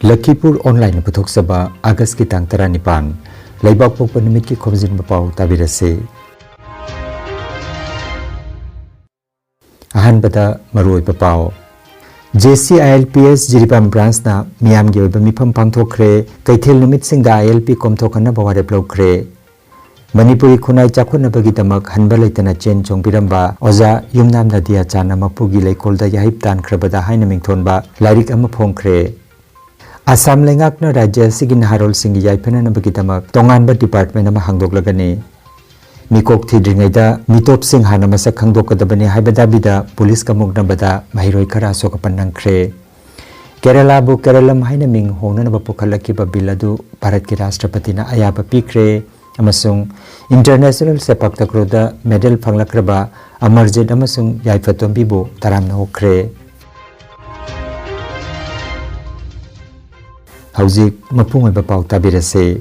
Lakhipur Online Puthok August ki tang tara nipan Laibak Pokpa Numit ki Khomjinba Pao tabirase Ahanbada Maroi Pao JCILPS Jiribam branch na Miam gi oiba mifam pangthokre Kaithil numit singda ILP komthokana baware plokre Manipuri khunai chakhunabagi damak hanba leitana chen chongbiramba Oja Yunnam nadia chana mapugi leikolda yahip tan khrabada haina mingthonba lairik ama phongkhre Assam lengakna rajya sigi naharol singi yaipena nabagi damak tonganba department ama hangdoklagani Mikok thidringaida mitop sing hana masak khangdokadabani haibada bida police kamuk nabada mahiroi khara sokapan nangkhre Kerala bu Keralam haina ming hongna naba pukhalaki ba biladu Bharat ki Rashtrapati na ayaba pikre amasung international sepak takraw medal phanglakraba Amarjit amasung Yaifatombi bu taramna hokre Hauzik mapungoi ba pau tabirase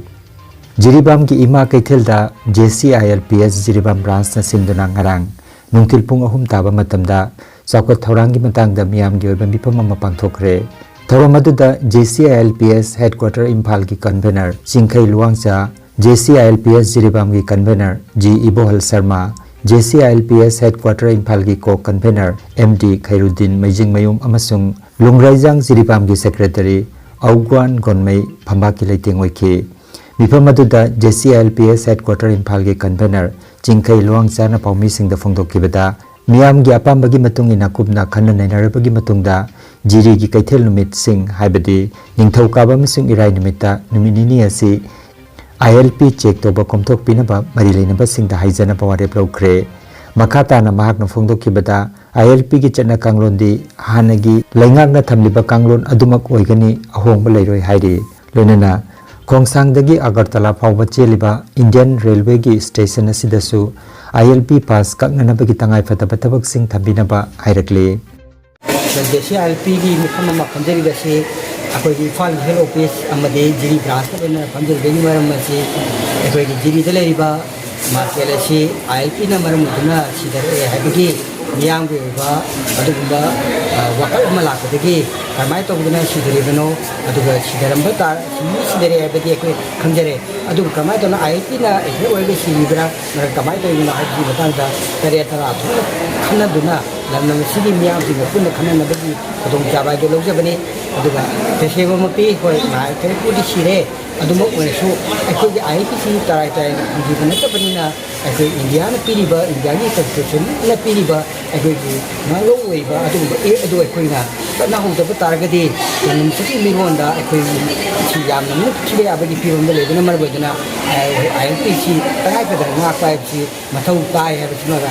Jiribam ki ima kaithelda JCILPS Jiribam branch na sinduna ngarang nungtil pung ahum taba matamda chawkat thorang gi matangda miyam gi oiba mifam ama pangthokre thoramaduda JCILPS headquarter Imphal ki convener Singkhai Luangcha JCILPS Jiribam ki convener G Ibohal Sharma JCILPS headquarter Imphal ki co-convener MD Khairuddin Maijing Mayum amasung Lungraijang Jiribam ki secretary Augwan Gonmei Phambaki Leiting Oike Mifam aduda JCILPS headquarter Imphal ki convener Chingkhai Luangcha na paumi singda phongdokibada miyam gi apambagi matung ina kupna khanna nainarabagi matungda jiri gi kaithel numit sing haibadi ningthauka amasung irai numita numinini asi ILP check toba komthok pinaba mari leinaba singda haijana paware plokre makata na mahak na phongdokibada ILP gi chana kanglondi hanagi laingakna thamliba kanglon adumak oigani ahongba leiroi hairi loinana Khongsangdagi Agartala phawba cheliba Indian Railway gi station asidasu ILP pass kaknanabagi tangai fataba tabak sing thabinaba hairakle JCILP gi mifam ama khamjarigase akoi gi Imphal head office amade jiri branch na khamjarigani maram asi akoi gi jiri da leiba market asi ILP na maram duna sidare habigi miyam gi ba adugumba wakal ama lakadagi kamai to guna sidare bano aduga sidaramba ta sidare habigi akoi khamjare aduga kamai to na ILP na ekre oiga sidibra mara kamai to ina haji batanda tare tara khana duna lamna sigi miyam gi punna khana nabagi adung jaba do logjabani aduga tesego mapi hoi na kare pudi sire aduma onesu akoi gi ILP si tarai tarai gi bana ta banina akoi India na piriba India gi constitution na piriba akoi gi nalo oiba aduga adu akoi na na hongda targadi nan sigi mironda akoi si yamna mu chile abagi pironda lebana marbodana ILP si tarai ka na pa si mathau tai ha bisna ga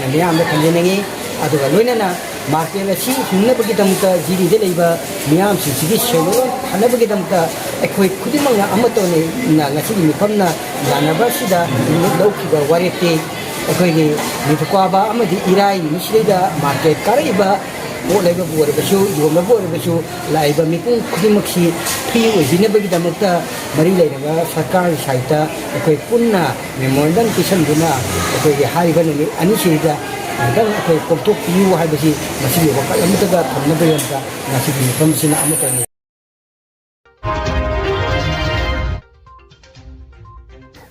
na miyam da khanjenengi aduga loinana market asi hunabagi damta jiri de leiba miyam si sigi shelo hanabagi damta akoi khudimanga amato ne na ngasi mifamna yanaba sida laukiba warete akoi gi mithkwaba amadi irai misrida market karaiba o leiba bore basu yomna bore basu laiba mipung khudimaksi free ojinabagi damta mari leiraba sarkar saita akoi punna memorandum kisan duna akoi gi hariba ne ani sida dan akoi komtok piu haibasi masigi wakal amutaga thamnaba yanta nasigi mifamsina amutani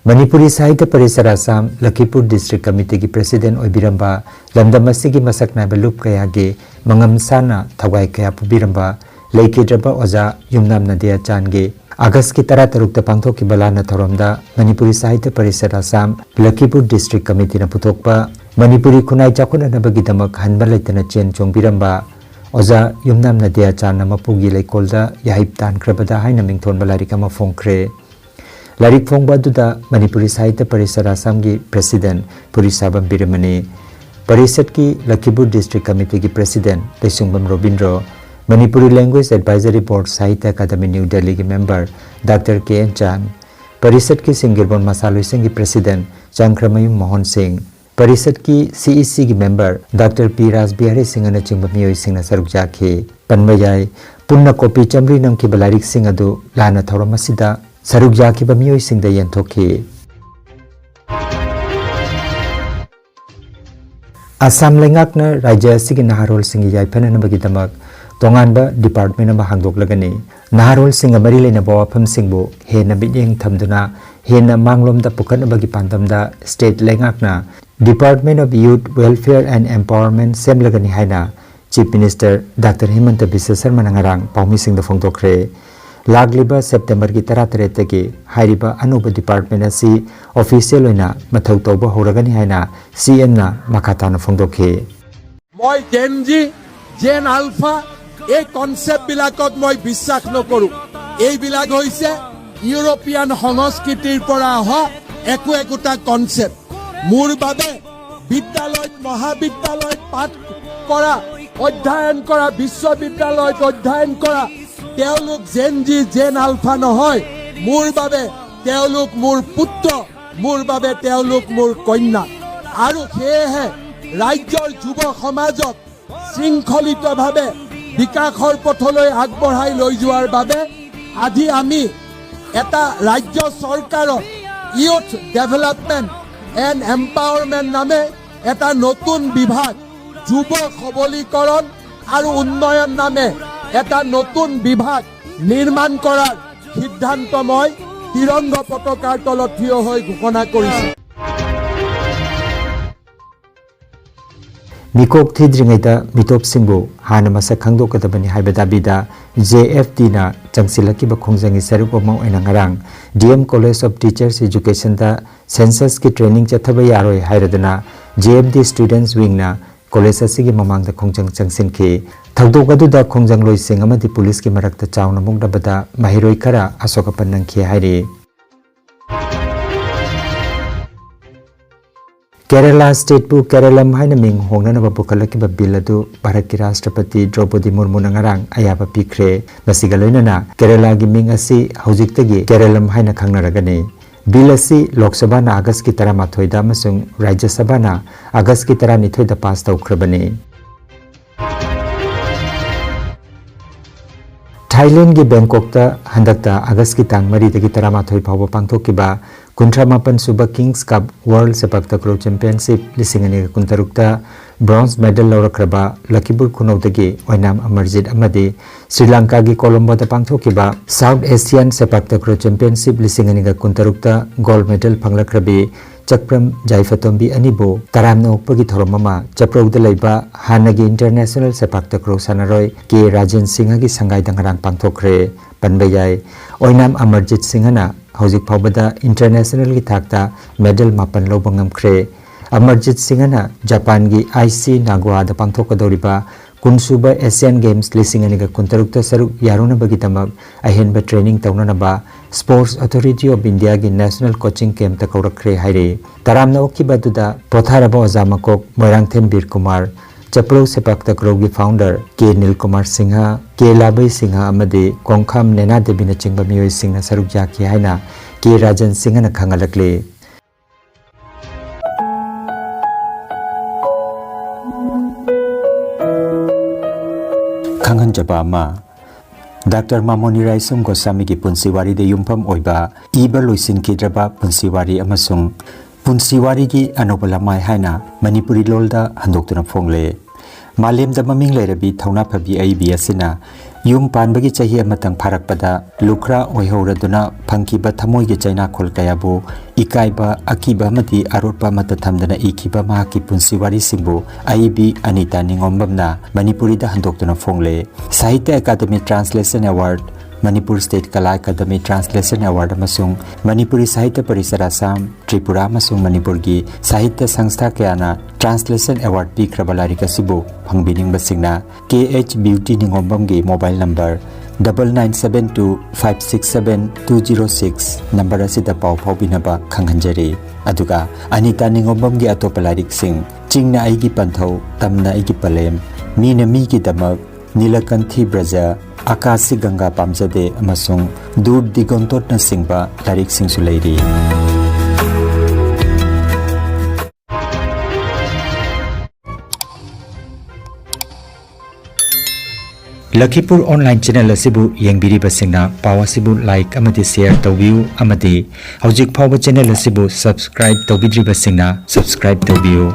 Manipuri Sahitya Parisara Assam Lakhipur District Committee ki President Oibiramba Lamdamasigi Masakna Balup Kayagi Mangamsana Thawai Kaya Pubiramba Laikidraba Oja Yunnam Nadia Change August ki tara tarukta pangthok ki balana thoromda Manipuri Sahitya Parisara Assam Lakhipur District Committee na puthokpa Manipuri khunai chakhuna nabagi damak hanba leitana chen chongbiramba Oja Yunnam Nadia Chan mapugi leikolda yahip tan khrabada haina mingthon balarika ma phongkhre Larik Phongba duda Manipuri Sahitya Parisara Assam ki President Purisabam Biramani Parisat ki Lakhipur District Committee ki President Lesungbam Robindro Manipuri Language Advisory Board Sahitya Academy New Delhi ki member Dr. K.N. Chan Parisat ki Singirbon Masaloi Singh ki President Changkramayum Mohan Singh Parisat ki CEC ki member Dr. P. Rasbihari Singh na chingba miyoi singh na saruk jakhe panbayai punna kopi chamri nam ki balarik singh adu lana thauramasida saruk jakiba miyoi singda yentokhe Assam lengakna rajya sigi naharol singi yaipana nabagi damak tonganba department ama hangdoklagani naharolsing mari leinaba wafamsingbu hena bidyeng thamduna hena manglomda pukhanabagi pandamda state lengakna Department of Youth Welfare and Empowerment semlagani haina Chief Minister Dr. Himanta Biswa Sarma ngarang paumisingda phongdokre lagliba September ki 13 tagi hairiba anuba department asi official oina mathau tawba horagani haina CM na makatana phongdokhe মই Gen Z gen alpha এই concept বিলাকত মই বিশ্বাস নকৰো এইবিলাক হৈছে European সংস্কৃতিৰ পৰা অহা একোটা কনসেপ্ট মোৰ বাবে বিদ্যালয়ত মহাবিদ্যালয়ত পাঠ কৰা অধ্যয়ন কৰা বিশ্ববিদ্যালয়ত অধ্যয়ন কৰা তেওঁলোক জেনজি জেন আলফা নহয় মোৰ বাবে তেওঁলোক মোৰ পুত্ৰ মোৰ বাবে তেওঁলোক মোৰ কন্যা আৰু সেয়েহে ৰাজ্যৰ যুৱ সমাজক শৃংখলিতভাৱে বিকাশৰ পথলৈ আগবঢ়াই লৈ যোৱাৰ বাবে আজি আমি এটা ৰাজ্য চৰকাৰৰ ইউথ ডেভেলপমেণ্ট এণ্ড এম্পাৱাৰমেণ্ট নামে এটা নতুন বিভাগ যুৱ সবলীকৰণ আৰু উন্নয়ন নামে এটা নতুন বিভাগ নিৰ্মাণ কৰাৰ সিদ্ধান্ত মই তিৰংগ পতাকাৰ তলত থিয় হৈ ঘোষণা কৰিছোঁ Mikok thidringaida mitop singbu hana masa khangdokadabani haibadabida JFT na changsilakiba khongjangi sarupama oina ngarang DM College of Teachers Education da census ki training chathaba yaroi hairadana JFD students wing na college asigi mamangda khongjang changsinki thagdokadu da khongjang loising amadi police ki marakta chawna mungdabada mahiroi khara asokapan nangkhi hairi Kerala State bu Keralam haina ming hongnana ba bukalaki bill adu Bharat ki Rashtrapati Draupadi Murmu ngarang ayaba pikre masigaloina Kerala gi ming asi haujiktagi Keralam haina khangnaragani bill asi Lok Sabha na August ki 13 da amasung Rajya Sabha na August ki 12 da pass tawkhrabani Thailand gi Bangkok ta handakta August ki tang 3 dagi 13 phawba pangthokiba Kuntramapan Suba Kings Cup World Sepak Takraw Championship lisingani kuntarukta bronze medal lawrakraba Lakhipur Khunawdagi Oinam Amarjit amadi Sri Lanka gi Colombo da pangthokiba South Asian Sepak Takraw Championship lisingani kuntarukta gold medal phanglakrabi Chakpram Jaifatombi Anibo Taramna Okpagi Thoromama Chaprauda Leiba Hanagi International Sepak Takraw Sanaroi K Rajan Singha gi sangai dangarang pangthokre panbayai Oinam Amarjit Singhana Hauzik Phawbada International ki thakta medal mapan lobang ngamkhre Amarjit Singhana Japan gi IC Nagwa da pangthokadoriba kunsuba Asian Games lisingani ga kuntarukta saruk yaruna bagi tamak ahenba training taunanaba Sports Authority of India gi National Coaching Camp ta kaurakre haire taramna okiba duda potharaba ojamakok Moirangthem Bir Kumar Chaprau Sepak Takraw gi founder K Nilkumar Singha K Labai Singha amadi Kongkham Nena Debi na chingba miyoi singna saruk jaki haina K Rajan Singha na khangalakle Khangan jaba ma Dr. Mamoni Raisum Goswami ki punsiwari de yumpham oiba iba loisin kidraba punsiwari amasung punsiwari gi anobalamai haina Manipuri lolda handoktuna phongle Malem da maming leirabi thauna phabi aibi asina yum panbagi chahi amatang pharakpada lukra oihoraduna phangkiba thamoi gi chaina khol kayabu ikaiba akiba mati arotpa mata thamdana ikiba ma ki punsiwari singbu aibi Anita Ningombamna Manipuri da handoktuna phongle Sahitya Academy Translation Award Manipur State Kala Academy Translation Award amasung Manipuri Sahitya Parishad Assam Tripura amasung Manipur gi Sahitya Sangstha kayana Translation Award pikraba larika sibu phangbining basingna KH Beauty Ningombam gi mobile number 9972567206 number asida pau phawbinaba khanghanjari aduga Anita Ningombam gi atopa larik sing chingna aigi panthau tamna aigi palem mina mi gi damak Nilakanthi Braja Akasi Ganga Pamjade amasung Dur Digontot na singba larik sing sulairi Lakhipur Online Channel asibu yengbiri basingna pawa sibu like amadi share tawbiu amadi hojik phawba channel asibu subscribe tawbidri basingna subscribe tawbiu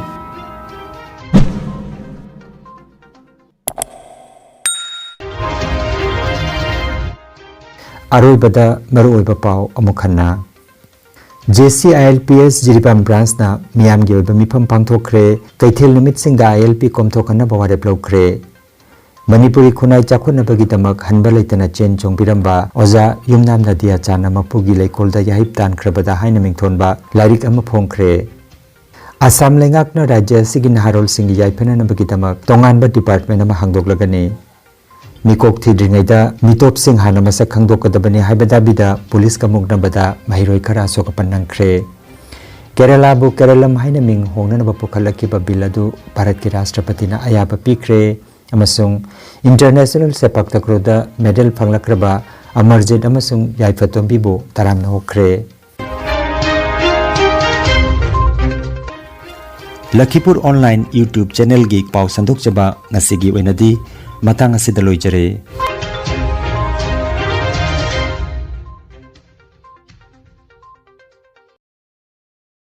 अरोइबदा मरुओइबा pav अमुखन्ना JCILPS Jiribam branch na miyam gi oiba mifam pangthokre kaithel numit singda ILP komthokana bawarep lawkre Manipuri khunai chakhunabagi damak hanba leitana chen chongpiramba Oja Yunnam Nadia chana mapugi leikolda yahip tan khrabada haina mingthonba lairik ama phongkre Assam lengakna rajya sigi naharol singi yaipena nabagi damak tonganba department ama hangdoklagani Mikok thidringaida mitop sing hana masak khangdokadabani haibadabida police kamuknabada mahiroi khara sokapanangkhre Kerala bu Keralam haina ming hongnanaba pukhalakkiba bill adu Bharat ki Rashtrapati na ayaba pikre amasung international sepak takraw medal phanglakraba Amarjit amasung Yaifatombi bu taramna hokre Lakhipur Online YouTube channel gi pau sandok chaba ngasigi oinadi matang asida loijare